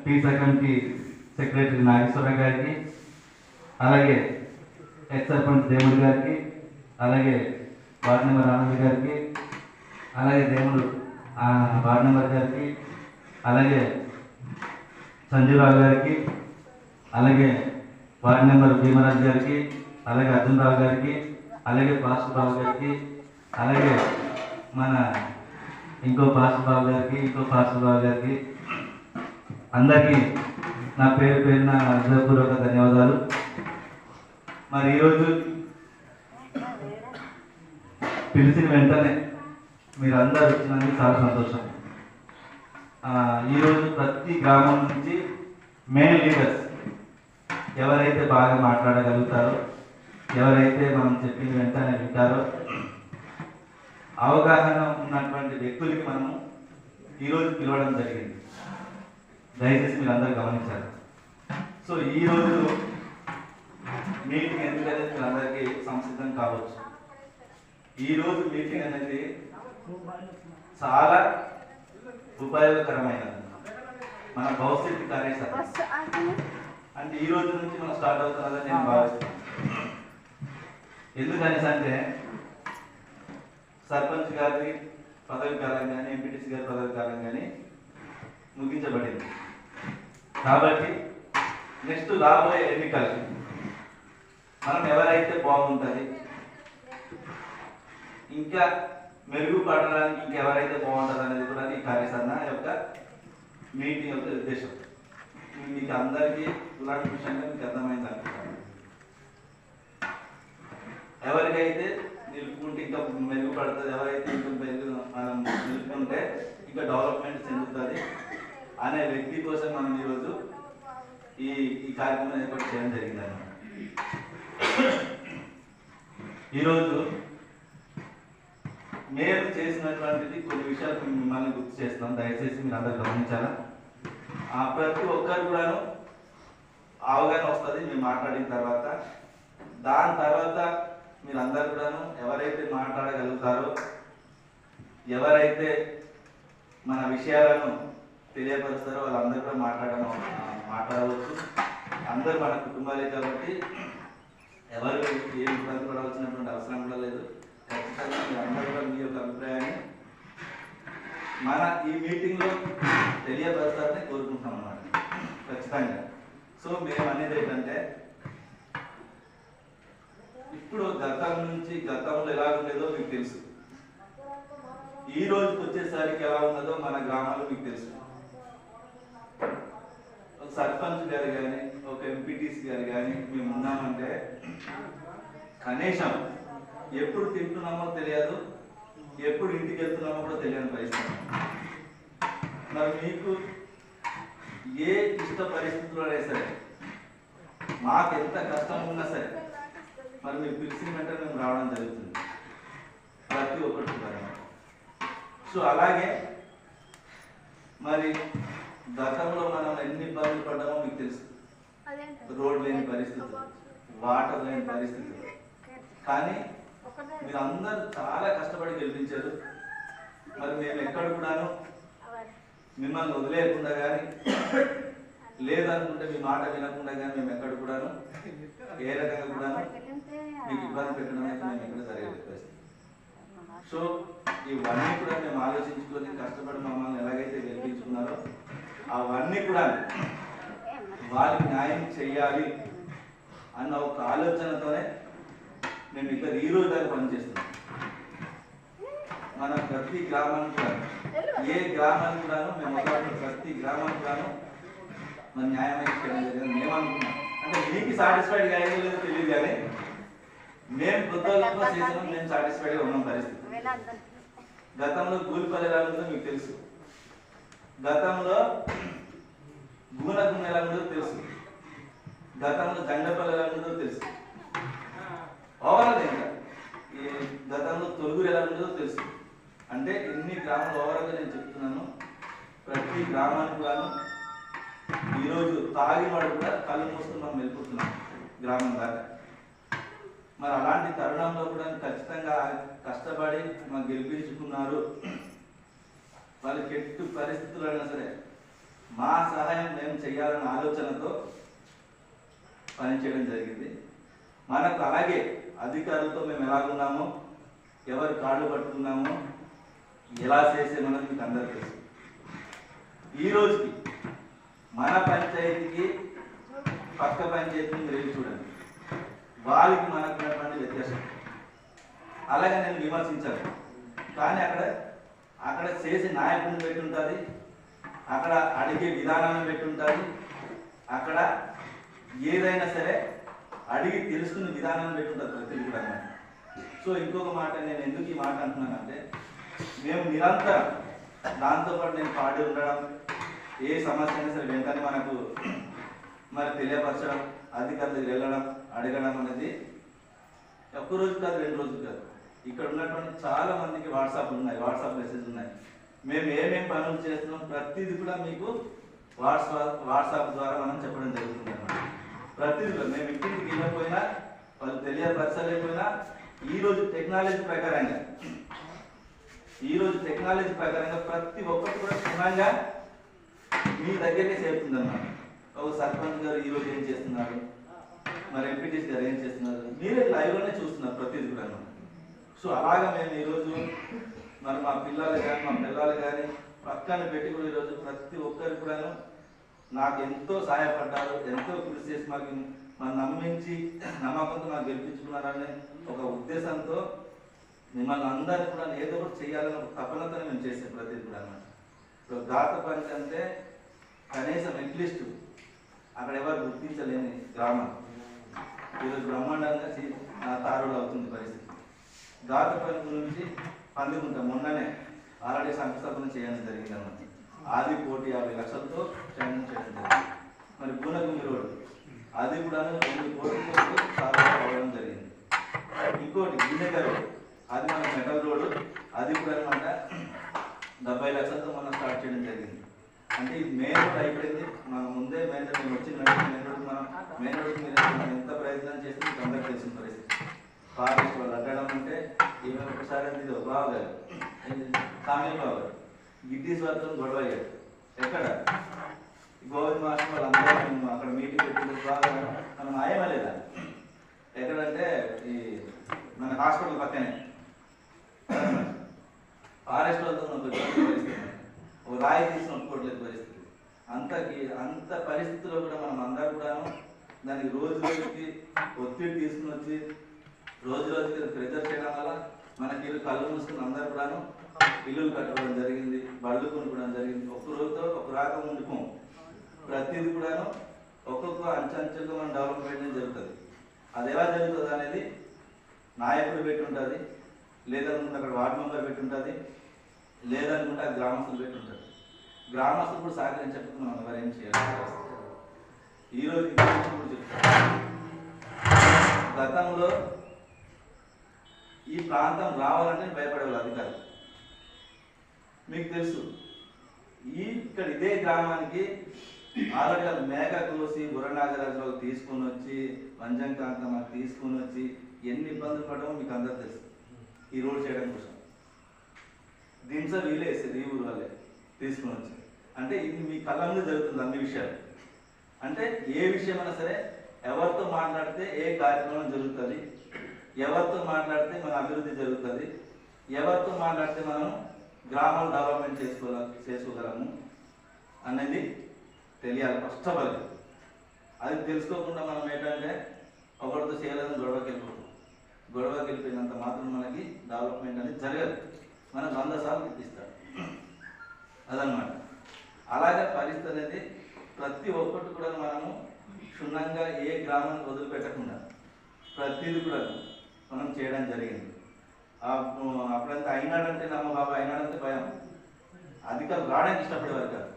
P సెకండ్కి secretary Nageswararao గారికి, అలాగే ఎక్స్ సర్పంచ్ దేవుడు గారికి, అలాగే వార్డు నెంబర్ ఆనంద్ గారికి, అలాగే దేవుడు వార్డు నెంబర్ గారికి, అలాగే సంజీవరావు గారికి, అలాగే వార్డు నెంబర్ భీమరాజు గారికి, అలాగే అర్జున్ రావు గారికి, అలాగే పాస్టర్ బాబు గారికి, అలాగే మన ఇంకో పాస్టర్ బాబు గారికి అందరికీ నా పేరున హృదయపూర్వక ధన్యవాదాలు. మరి ఈరోజు పిలిచిన వెంటనే మీరు అందరూ వచ్చినందుకు చాలా సంతోషం. ఈరోజు ప్రతి గ్రామం నుంచి మెయిన్ లీడర్స్ ఎవరైతే బాగా మాట్లాడగలుగుతారో, ఎవరైతే మనం చెప్పిన వెంటనే వింటారో, అవగాహన ఉన్నటువంటి వ్యక్తులకి మనము ఈరోజు పిలవడం జరిగింది. దయచేసి మీరు అందరూ గమనించాలి. సో ఈరోజు మీటింగ్ ఎందుకంటే మీరు అందరికీ సంసిద్ధం కావచ్చు. ఈరోజు మీటింగ్ అనేది చాలా ఉపయోగకరమైనది, మన భవిష్యత్తు కార్యక్రమం అంటే ఈ రోజు నుంచి మనం స్టార్ట్ అవుతున్నదని నేను భావిస్తున్నాను. ఎందుకనేసి అంటే సర్పంచ్ గారి పదవి కాలం కానీ, ఎంపీటీసీ గారి పదవి కాలం కానీ ముగించబడింది. కాబట్టి నెక్స్ట్ రాబోయే ఎన్నికలు మనం ఎవరైతే బాగుంటుంది, ఇంకా మెరుగుపడడానికి ఇంకెవరైతే బాగుంటుంది అనేది కూడా ఈ కార్యసరణ యొక్క మీటింగ్ యొక్క ఉద్దేశం. మీకు అందరికీ ఇలాంటి విషయంగా మీకు అర్థమైంది అనుకుంటాను. ఎవరికైతే నిలుపుకుంటే ఇంకా మెరుగుపడుతుంది, ఎవరైతే ఇంకా నిలుపుకుంటే ఇంకా డెవలప్మెంట్ చెందుతుంది అనే వ్యక్తి కోసం మనం ఈరోజు ఈ కార్యక్రమం ఏర్పాటు చేయడం జరిగిందన్నమాట. ఈరోజు మేము చేసినటువంటిది కొన్ని విషయాలు మిమ్మల్ని గుర్తు చేస్తున్నాం. దయచేసి మీరు అందరూ గమనించాలా. ప్రతి ఒక్కరు కూడాను అవగాహన వస్తుంది మేము మాట్లాడిన తర్వాత. దాని తర్వాత మీరు అందరు కూడాను ఎవరైతే మాట్లాడగలుగుతారో, ఎవరైతే మన విషయాలను తెలియపరుస్తారో వాళ్ళందరూ కూడా మాట్లాడవచ్చు. అందరూ మన కుటుంబాలే కాబట్టి ఎవరు ఏ ఇబ్బంది పడవలసినటువంటి అవసరం కూడా లేదు. ఖచ్చితంగా మీరు అందరూ కూడా మీ యొక్క అభిప్రాయాన్ని మన ఈ మీటింగ్లో తెలియపరుస్తారని కోరుకుంటున్నాం అన్నమాట, ఖచ్చితంగా. సో మేము అనేది ఏంటంటే, ఇప్పుడు గతంలో ఎలా ఉండేదో మీకు తెలుసు, ఈ రోజుకి వచ్చేసరికి ఎలా ఉన్నదో మన గ్రామాల్లో మీకు తెలుసు. ఒక సర్పంచ్ గారు కానీ, ఒక ఎంపీటీసీ గారు కానీ మేము ఉన్నామంటే కనీసం ఎప్పుడు తింటున్నామో తెలియదు, ఎప్పుడు ఇంటికి వెళ్తున్నామో కూడా తెలియని పరిస్థితి. మరి మీకు ఏ ఇష్ట పరిస్థితుల్లో సరే, మాకు ఎంత కష్టం ఉన్నా సరే, మరి మీరు పిలిచిన వెంటనే మేము రావడం జరుగుతుంది ప్రతి ఒక్కటి. సో అలాగే మరి గతంలో మనం ఎన్ని ఇబ్బందులు పడ్డామో మీకు తెలుసు. రోడ్ లేని పరిస్థితులు, వాటర్ లేని పరిస్థితులు, కానీ మీరు అందరూ చాలా కష్టపడి గెలిపించారు. మరి మేము ఎక్కడ కూడాను మిమ్మల్ని వదిలేయకుండా కానీ, లేదనుకుంటే మీ మాట వినకుండా కానీ మేము ఎక్కడ కూడాను ఏ రకంగా కూడాను మీకు ఇబ్బంది పెట్టడం అయితే మేము ఎక్కడ జరగలేదు. సో ఇవన్నీ కూడా మేము ఆలోచించుకొని కష్టపడి మమ్మల్ని ఎలాగైతే గెలిపించుకున్నారో అవన్నీ కూడా వాళ్ళకి న్యాయం చేయాలి అన్న ఒక ఆలోచనతోనే మేము ఇక్కడ ఈ రోజు దాకా పనిచేస్తున్నాం. మన ప్రతి గ్రామానికి కూడా, ఏ గ్రామానికి కూడాను మేము ప్రతి గ్రామానికి కూడాను మన న్యాయమైన చేయడం జరిగింది. మేము అనుకున్నాం అంటే మీకు సాటిస్ఫైడ్గా అయ్యేది లేదో తెలియదు, కానీ మేము కొత్తగా చేసినాం, మేము సాటిస్ఫైడ్గా ఉన్నాం పరిస్థితి. గతంలో గూలిపల్లి ఎలా ఉందో మీకు తెలుసు, గతంలో గూనగుం ఎలా ఉందో తెలుసు, గతంలో జంగపల్లి ఎలా ఉందో తెలుసు, ఓవరాల్ ఇంకా గతంలో తొలుగురు ఎలా ఉందో తెలుసు. అంటే ఎన్ని గ్రామాలు ఓవరాల్గా నేను చెప్తున్నాను. ప్రతి గ్రామానికి కూడాను ఈరోజు తాగివాడు కూడా కళ్ళు మూసుకుని మనం వెళ్ళిపోతున్నాం గ్రామం దాకా. మరి అలాంటి తరుణంలో కూడా ఖచ్చితంగా కష్టపడి మనం గెలిపించుకున్నారు. వాళ్ళకి ఎట్టు పరిస్థితులు అయినా సరే మా సహాయం మేము చేయాలన్న ఆలోచనతో పనిచేయడం జరిగింది. మనకు అలాగే అధికారులతో మేము ఎలాగున్నామో, ఎవరు కాళ్ళు పట్టుకున్నామో, ఎలా చేసేమన్నది మీకు అందరికీ తెలుసు. ఈ రోజుకి మన పంచాయతీకి పక్క పంచాయతీని మీరు వెళ్ళి చూడండి, వాళ్ళకి మనకున్నటువంటి వ్యత్యాసం. అలాగే నేను విమర్శించాను, కానీ అక్కడ చేసే నాయకుడిని పెట్టి ఉంటుంది, అక్కడ అడిగే విధానాన్ని పెట్టి ఉంటుంది, అక్కడ ఏదైనా సరే అడిగి తెలుసుకునే విధానాన్ని పెట్టి ఉంటుంది ప్రతి కూడా. సో ఇంకొక మాట, నేను ఎందుకు ఈ మాట అంటున్నానంటే, మేము నిరంతరం దాంతోపాటు నేను పాడి ఉండడం, ఏ సమస్య అయినా సరే వెంటనే మనకు మరి తెలియపరచడం, అధికారులకు వెళ్ళడం, అడగడం అనేది ఒక్కరోజు కాదు, 2 రోజులు కాదు. ఇక్కడ ఉన్నటువంటి చాలా మందికి వాట్సాప్ మెసేజ్ ఉన్నాయి. మేము ఏమేమి పనులు చేస్తున్నాం ప్రతిదీ కూడా మీకు వాట్సాప్ ద్వారా మనం చెప్పడం జరుగుతుంది అన్నమాట. ప్రతిదీ కూడా మేము ఇంటికి వెళ్ళకపోయినా, వాళ్ళు తెలియపరచలేకపోయినా, ఈరోజు టెక్నాలజీ ప్రకారంగా ప్రతి ఒక్కటి కూడా క్షుణ్ణంగా మీ దగ్గరే చేరుతుంది అన్నమాట. ఒక సర్పంచ్ గారు ఈరోజు ఏం చేస్తున్నారు, మరి ఎంపీటీసీ గారు ఏం చేస్తున్నారు, మీరే లైవ్లోనే చూస్తున్నారు ప్రతిదీ కూడా అన్నమాట. సో అలాగా మేము ఈరోజు మరి మా పిల్లలు కానీ పక్కన పెట్టి కూడా ఈరోజు ప్రతి ఒక్కరు కూడాను నాకు ఎంతో సహాయపడ్డారు, ఎంతో కృషి చేసి మాకు నమ్మించి నమ్మకంతో నాకు గెలిపించుకున్నారనే ఒక ఉద్దేశంతో మిమ్మల్ని అందరినీ కూడా ఏదో ఒకటి చేయాలని ఒక తపనతో మేము చేసాం ప్రతిదీ కూడా అన్నమాట. ఇప్పుడు గాత పంచ్ అంటే కనీసం అట్లీస్ట్ అక్కడ ఎవరు గుర్తించలేని గ్రామం ఈరోజు బ్రహ్మాండంగా తారుడు అవుతుంది పరిస్థితి. గాత పంచ్ గురించి పందుకుంటాం, మొన్ననే ఆల్రెడీ శంకుస్థాపన చేయడం జరిగింది అన్నమాట. ఆది 1,50,00,000 లక్షలతో చేయడం జరిగింది. మరి పూనగుమి రోడ్డు అది కూడా 2 కోట్లతో అవ్వడం జరిగింది. ఇంకోటి గిన్నెక రోడ్, అది మన మెటల్ రోడ్డు, అది కూడా అనమాట 70 లక్షలతో మనం స్టార్ట్ చేయడం జరిగింది. అంటే ఇది మెయిన్ రోడ్ అయిపోయింది. మనం ముందే మెయిన్ రోడ్ వచ్చిన మెయిన్ రోడ్డు మీద ఎంత ప్రయత్నం చేస్తే మీకు అందరికీ తెలిసిన పరిస్థితి. ఫారెస్ట్ వాళ్ళు అడ్డడం అంటే ఈమె ఒకసారి ఇది బాబు గారు తమిళ బాబు గారు గిడ్డీస్ వాళ్ళతో గొడవ అయ్యారు. ఎక్కడ గోవింద్ మాస్టర్ వాళ్ళందరూ అక్కడ మీటింగ్ పెట్టింది, బాగా మనం ఆయమలేదా ఎక్కడంటే ఈ మన హాస్పిటల్ పక్కనే ఫారెస్ట్ వాళ్ళతో పరిస్థితి, ఒక రాయి తీసి నొప్పుకోవట్లేదు పరిస్థితి. అంత పరిస్థితుల్లో కూడా మనం అందరూ కూడాను దానికి రోజుకి ఒత్తిడి తీసుకుని వచ్చి రోజుకి ప్రెజర్ చేయడం వల్ల మనకి కళ్ళు మూసుకుని అందరూ కూడాను ఇల్లులు కట్టుకోవడం జరిగింది, బళ్ళు కొనుక్కోవడం జరిగింది. ఒక్క రోజుతో ఒక రాకం ఉండిపోం, ప్రతిదీ కూడాను ఒక్కొక్క అంచెలుగా మనం డెవలప్మెంట్ జరుగుతుంది. అది ఎలా జరుగుతుంది అనేది నాయకుడు పెట్టి ఉంటుంది, లేదనుకుంటే అక్కడ వార్డు మెంబర్ పెట్టి ఉంటుంది, లేదనుకుంటే ఆ గ్రామస్తులు పెట్టి ఉంటుంది. గ్రామస్తులు కూడా సహకరించకపోతే మనం ఎవరు ఏం చేయాలి. ఈరోజు కూడా చెప్తాను, గతంలో ఈ ప్రాంతం రావాలంటే భయపడేవాళ్ళు అధికారులు. మీకు తెలుసు, ఇక్కడ ఇదే గ్రామానికి ఆల్రెడీ మేక కోసి బుర్రనాగరాజు వాళ్ళు తీసుకొని వచ్చి, వంజంకాంతమ్మ తీసుకొని వచ్చి ఎన్ని ఇబ్బందులు పడమో మీకు అందరూ తెలుసు. ఈ రోడ్ చేయడం కోసం దింస వీలే వేసేది, ఈ ఊరు వాళ్ళే తీసుకొని వచ్చి. అంటే ఇది మీ కళ్ళ ముందు జరుగుతుంది అన్ని విషయాలు. అంటే ఏ విషయమైనా సరే ఎవరితో మాట్లాడితే ఏ కార్యక్రమం జరుగుతుంది, ఎవరితో మాట్లాడితే మన అభివృద్ధి జరుగుతుంది, ఎవరితో మాట్లాడితే మనం గ్రామాలు డెవలప్మెంట్ చేసుకోగలము అనేది తెలియాలి ఫస్ట్ ఆఫ్ ఆల్. అది తెలుసుకోకుండా మనం ఏంటంటే ఒకరితో చేయలేదని గొడవకి వెళ్ళిపోయినంత మాత్రం మనకి డెవలప్మెంట్ అనేది జరగదు. మనం 100 సార్లు గుర్తిస్తాడు అదనమాట. అలాగే పరిస్థితి అనేది ప్రతి ఒక్కటి కూడా మనము క్షుణ్ణంగా ఏ గ్రామాన్ని వదిలిపెట్టకుండా ప్రతిదీ కూడా మనం చేయడం జరిగింది. అప్పుడంతా అయినాడంటే నమ్మ బాబా, అయినాడంటే భయం, అధికారులు రావడానికి ఇష్టపడేవారు కాదు.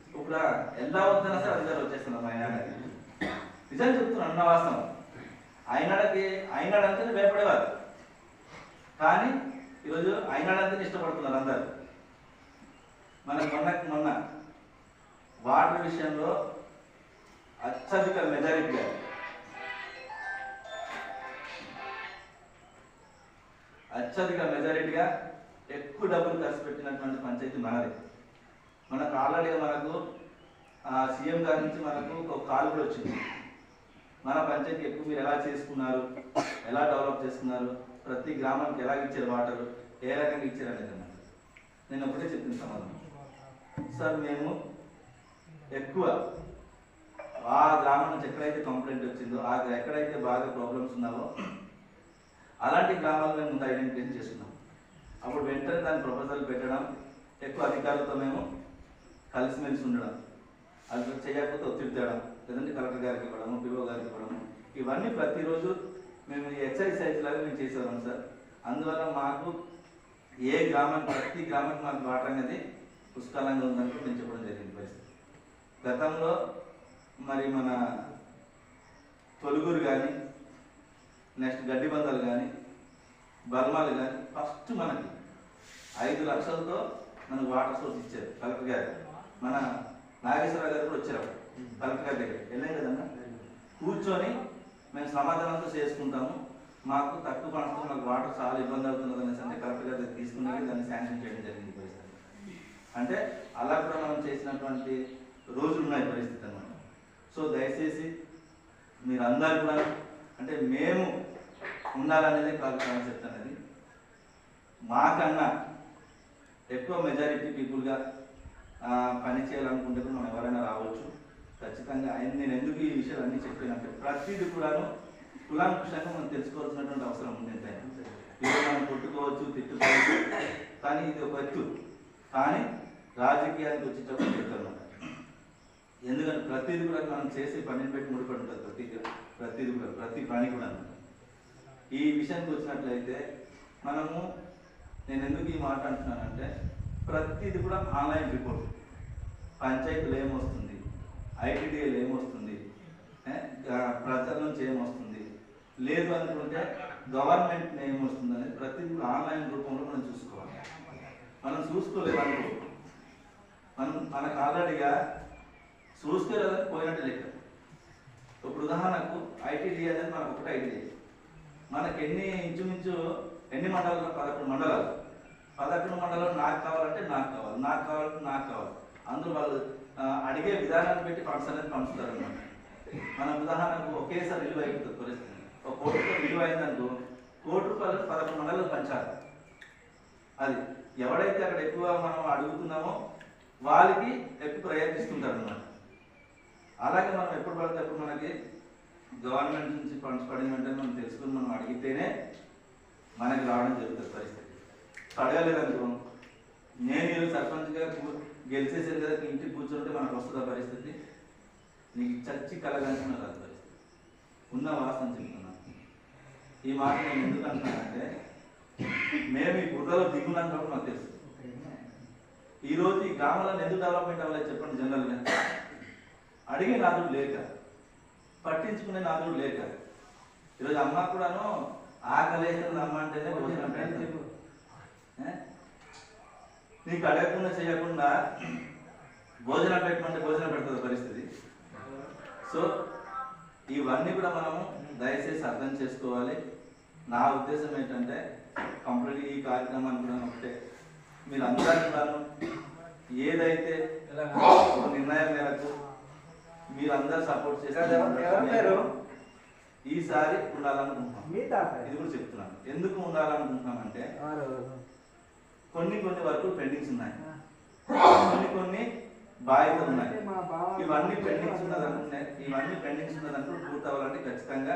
ఇప్పుడు ఎలా వద్దన్నా సరే అధికారులు వచ్చేస్తున్నాం. అయినాడకి నిజం చెప్తున్నాను, అన్న వాస్తవం. అయినాడంటే భయపడేవారు, కానీ ఈరోజు అయినాడంటే ఇష్టపడుతున్నారు అందరు. మొన్న వాటర్ విషయంలో అత్యధిక మెజారిటీగా ఎక్కువ డబ్బులు ఖర్చు పెట్టినటువంటి పంచాయతీ మనది. మనకు ఆల్రెడీ సీఎం గారి నుంచి మనకు ఒక కాల్ కూడా వచ్చింది. మన పంచాయతీ ఎక్కువ మీరు ఎలా చేసుకున్నారు, ఎలా డెవలప్ చేసుకున్నారు, ప్రతి గ్రామానికి ఎలా ఇచ్చారు వాటర్, ఏ రకంగా ఇచ్చారు అనేది అన్నమాట. నేను ఒకటే చెప్పింది సమాధానం, సార్ మేము ఎక్కువ ఆ గ్రామం నుంచి ఎక్కడైతే కంప్లైంట్ వచ్చిందో ఎక్కడైతే బాగా ప్రాబ్లమ్స్ ఉన్నావో అలాంటి గ్రామాలు మేము ముందు ఐడెంటిఫై చేసుకున్నాం. అప్పుడు వెంటనే దాని ప్రపోజల్ పెట్టడం, ఎక్కువ అధికారులతో మేము కలిసిమెలిసి ఉండడం, అది చేయకపోతే ఒత్తిడి తేడం, లేదంటే కలెక్టర్ గారికి ఇవ్వడము, పిఓ గారికి ఇవ్వడము, ఇవన్నీ ప్రతిరోజు మేము ఎక్సర్సైజ్ లాగా మేము చేసేవాళ్ళం సార్. అందువల్ల మాకు ఏ గ్రామానికి ప్రతి గ్రామానికి మాకు వాటర్ అనేది పుష్కలంగా ఉందంటూ మేము చెప్పడం జరిగింది పరిస్థితి. గతంలో మరి మన తొలుగురు కానీ, నెక్స్ట్ గడ్డిబందలు కానీ, బల్మాలు కానీ ఫస్ట్ మనకి 5 లక్షలతో మనకు వాటర్ సోర్స్ ఇచ్చారు కలెక్టర్ గారు. మన నాగేశ్వరరావు గారు కూడా వచ్చారు కలెక్టర్ గారి దగ్గర, వెళ్ళాం కదన్నా. కూర్చొని మేము సమాధానంతో చేసుకుంటాము, మాకు తక్కువ ఫండ్స్తో మాకు వాటర్ చాలా ఇబ్బంది అవుతున్నది అనేసి అంటే కలెక్టర్ గారి దగ్గర తీసుకుని దాన్ని శాంక్షన్ చేయడం జరిగింది పరిస్థితి. అంటే అలా కూడా మనం చేసినటువంటి రోజులు ఉన్నాయి పరిస్థితి అన్నమాట. సో దయచేసి మీరు అందరు కూడా అంటే మేము ఉండాలనేది కాదు కాన్సెప్ట్ అనేది, మాకన్నా ఎక్కువ మెజారిటీ పీపుల్గా పని చేయాలనుకుంటే కూడా మనం ఎవరైనా రావచ్చు ఖచ్చితంగా. నేను ఎందుకు ఈ విషయాలు అన్నీ చెప్పానంటే ప్రతిదీ కూడాను కులాంకుషంగా మనం తెలుసుకోవాల్సినటువంటి అవసరం ఉంది. ఎంతైనా ఇది మనం కొట్టుకోవచ్చు, తిట్టుకోవచ్చు, కానీ ఇది ఒక ఎత్తు. కానీ రాజకీయానికి వచ్చేటప్పుడు చెప్తాను, ఎందుకంటే ప్రతిదీ కూడా మనం చేసే పనిని పెట్టి ముడిపడి ఉంటుంది. ప్రతిదీ కూడా ప్రతి పని కూడా ఈ విషయానికి వచ్చినట్లయితే మనము, నేను ఎందుకు ఈ మాట అంటున్నానంటే ప్రతిదీ కూడా ఆన్లైన్ రిపోర్ట్, పంచాయతీలు ఏమొస్తుంది, ఐటీడీఏలు ఏమొస్తుంది, ప్రజల నుంచి ఏమొస్తుంది, లేదు అనుకుంటే గవర్నమెంట్ ఏమొస్తుంది అనేది ప్రతిదీ కూడా ఆన్లైన్ రూపంలో మనం చూసుకోవాలి. మనం చూసుకోలేదు అనుకో, మనకు ఆల్రెడీగా చూసుకోలేదని పోయినట్టు లెక్క. ఇప్పుడు ఉదాహరణకు ఐటీడీఏ అనేది మనకు ఒకటి ఐటీడీఏ, మనకి ఇంచుమించు ఎన్ని మండలాలు? 11 మండలాలు. 11 మండలాలు నాకు కావాలంటే నాకు కావాలి, నాకు కావాలంటే నాకు కావాలి. అందులో వాళ్ళు అడిగే విధానాన్ని పెట్టి ఫండ్స్ అనేది పంచుతారు అన్నమాట. మన ఉదాహరణకు ఒకేసారి విలువ అయిపోతుంది పరిస్థితి. ఒక ₹1 కోటి విలువ అయిందనుకో, ₹1 కోటి 11 మండలాలు పంచాలి. అది ఎవడైతే అక్కడ ఎక్కువ మనం అడుగుతున్నామో వాళ్ళకి ఎక్కువ ప్రయత్నిస్తుంటారు అన్నమాట. అలాగే మనం ఎప్పుడు పడితే అప్పుడు మనకి గవర్నమెంట్ నుంచి ఫండ్స్ పడిన వెంటనే మనం తెలుసుకుని మనం అడిగితేనే మనకి రావడం జరుగుతుంది పరిస్థితి. అడగలేదనుకో, నేను ఈరోజు సర్పంచ్గా గెలిచేసేది కదా ఇంటికి కూర్చుంటే మనకు వస్తుందా పరిస్థితి? నీకు చచ్చి కలగంటున్నా కాదు పరిస్థితి, ఉన్న వాసన చెప్తున్నాను. ఈ మాట నేను ఎందుకు అంటున్నానంటే మేము ఈ బుర్రలో దిగునప్పుడు నాకు తెలుసు. ఈరోజు ఈ గ్రామాలను ఎందుకు డెవలప్మెంట్ అవ్వలేదు చెప్పండి? జనరల్గా అడిగే నాదుడు లేక, పట్టించుకునే నాదుడు లేక. ఈరోజు అమ్మ కూడాను ఆకలేస్తుంది అమ్మ అంటేనే భోజనం పెట్టాను. నీకు అడగకుండా చేయకుండా భోజనం పెట్టమంటే భోజనం పెడుతుంది పరిస్థితి. సో ఇవన్నీ కూడా మనము దయచేసి అర్థం చేసుకోవాలి. నా ఉద్దేశం ఏంటంటే కంప్లీట్ ఈ కార్యక్రమాన్ని కూడా ఒకటే, మీరు అందరూ కూడాను ఏదైతే ఒక నిర్ణయం మేరకు మీరు అందరూ సపోర్ట్ చేస్తారు ఈసారి ఉండాలనుకుంటున్నాం. ఇది కూడా చెప్తున్నాను, ఎందుకు ఉండాలనుకుంటున్నామంటే కొన్ని వర్కులు పెండింగ్స్ ఉన్నాయి, కొన్ని బాధ్యతలు ఉన్నాయి. ఇవన్నీ పెండింగ్స్ ఉన్నదనుకుంటే పూర్తి అవ్వాలంటే ఖచ్చితంగా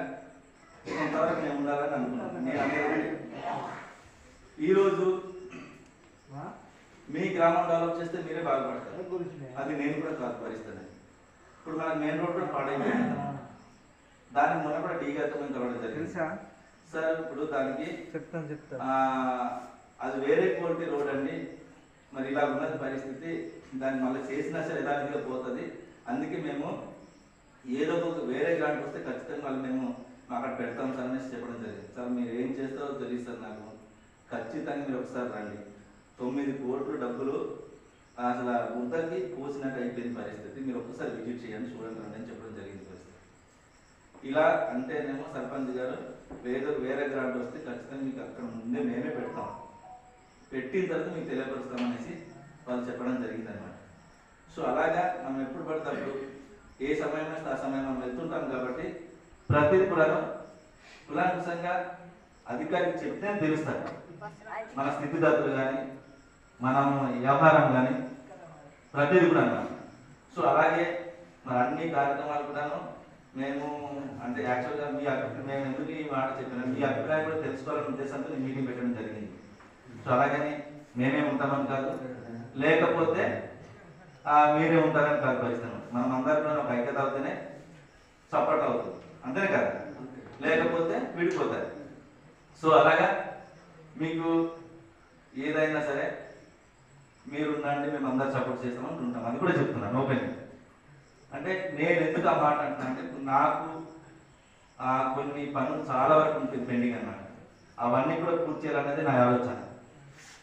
కొంతవరకు మేము ఉండాలని అనుకున్నాను. నేను అనేది ఈరోజు మీ గ్రామం డెవలప్ చేస్తే మీరే బాగుపడతారు, అది నేను కూడా కాదు పరిస్థితి. ఇప్పుడు మనకు మెయిన్ రోడ్ కూడా పాడైపోయింది, దానికి మొన్న కూడా డీగాతో మేము కలవడం జరిగింది సార్. ఇప్పుడు దానికి అది వేరే క్వాలిటీ రోడ్ అండి, మరి ఇలా ఉన్నది పరిస్థితి, దాన్ని మళ్ళీ చేసినా సరే యథావిధిగా పోతుంది. అందుకే మేము ఏదో ఒక వేరే గ్రాంట్ వస్తే ఖచ్చితంగా మళ్ళీ మేము అక్కడ పెడతాం సార్ అనేసి చెప్పడం జరిగింది. సార్ మీరు ఏం చేస్తారో తెలియదు సార్ నాకు, ఖచ్చితంగా మీరు ఒకసారి రండి. 9 కోట్ల డబ్బులు అసలు వృద్ధకి పోసినట్టు అయిపోయింది పరిస్థితి, మీరు ఒక్కసారి విజిట్ చేయండి, చూడండి రండి అని చెప్పడం జరిగింది పరిస్థితి. ఇలా అంటేనేమో సర్పంచ్ గారు వేరే గ్రాంట్ వస్తే ఖచ్చితంగా మీకు అక్కడ ముందే మేమే పెడతాం, పెట్టిన తర్వాత మీకు తెలియపరుస్తామనేసి వాళ్ళు చెప్పడం జరిగింది అనమాట. సో అలాగా మనం ఎప్పుడు పడినప్పుడు ఏ సమయం వస్తే ఆ సమయం మనం వెళ్తుంటాం కాబట్టి ప్రతిదీ కూడాను కులాంశంగా అధికారికి చెప్తే తెలుస్తారు. మన స్థితిగతులు కానీ మనం వ్యవహారం కానీ ప్రతిదీ కూడా. సో అలాగే మరి అన్ని కార్యక్రమాలు కూడాను మేము అంటే యాక్చువల్గా మేము ఎందుకు ఈ మాట చెప్పినాం, మీ అభిప్రాయం కూడా తెలుసుకోవాలనే ఉద్దేశంతో మీటింగ్ పెట్టడం జరిగింది. సో అలాగని మేమే ఉంటామని కాదు, లేకపోతే మీరే ఉంటారని కాదు పరిస్థితి. మనం అందరిలో ఒక ఐక్యత అవుతేనే సపోర్ట్ అవుతుంది, అంతేనే కదా, లేకపోతే విడిపోతారు. సో అలాగా మీకు ఏదైనా సరే మీరు ఉండండి, మేము అందరు సపోర్ట్ చేస్తామని ఉంటాం, అది కూడా చెప్తున్నాను ఓపెన్. అంటే నేను ఎందుకు ఆ మాట అంటున్నా అంటే నాకు కొన్ని పనులు చాలా వరకు ఉంటుంది పెండింగ్ అన్నమాట. అవన్నీ కూడా పూర్తి చేయాలనేది నా ఆలోచన.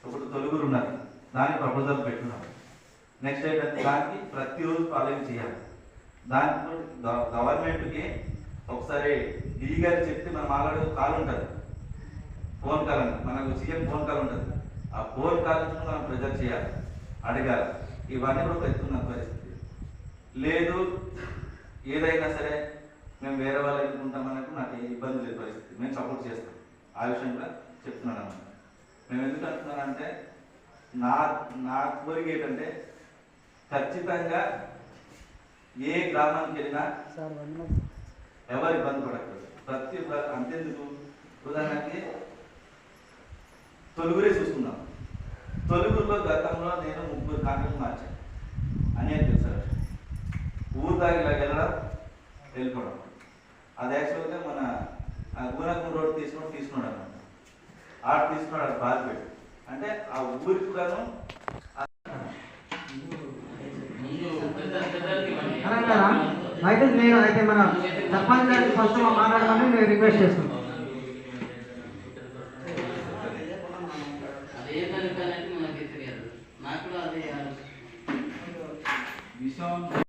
ఇప్పుడు తొలుగురు ఉన్నది, దానికి ప్రపోజల్ పెట్టున్నాం. నెక్స్ట్ ఏంటంటే దానికి ప్రతిరోజు ఫాలోయింగ్ చేయాలి. దానికి గవర్నమెంట్కి ఒకసారి డీ గారు చెప్తే మనం ఆల్రెడీ కాల్ ఉంటుంది, ఫోన్ కాల్ అంటే మనకు సీఎం ఫోన్ కాల్ ఉంటుంది. ఆ ఫోన్ కాల్ నుంచి మనం ప్రెజర్ చేయాలి, అడగాలి. ఇవన్నీ కూడా పెడుతున్న పరిస్థితి లేదు. ఏదైనా సరే మేము వేరే వాళ్ళు ఎదుర్కొంటామన్నట్టు నాకు ఇబ్బంది లేదు పరిస్థితి, మేము సపోర్ట్ చేస్తాం. ఆ విషయంలో చెప్తున్నాను అన్నమాట. మేము ఎందుకు అంటున్నానంటే నా కోరిక ఏంటంటే ఖచ్చితంగా ఏ గ్రామానికి వెళ్ళినా ఎవరు ఇబ్బంది పడకూడదు. ప్రతి అంతెందుకు, ఉదాహరణకి తొలుగురే చూసుకున్నాం. తొలుగురులో గతంలో నేను 3 కాంట్రాక్ట్ మార్చాను అనేది తెలుసా. ఊరు దాకా ఇలా వెళ్ళడం వెళ్ళిపోవడం, అది యాక్చువల్గా మన గుణకం రోడ్ తీసుకున్నాడు అన్నమాట. ఆడ తీసుకున్నాడు, అది బాధపెట్టు అంటే ఆ ఊరికి కూడాను అయితే నేను అయితే మన సర్పంచ్ గారికి ఫస్ట్ మాట్లాడమని నేను రిక్వెస్ట్ చేస్తున్నాను. నాకు కూడా అదే విషయం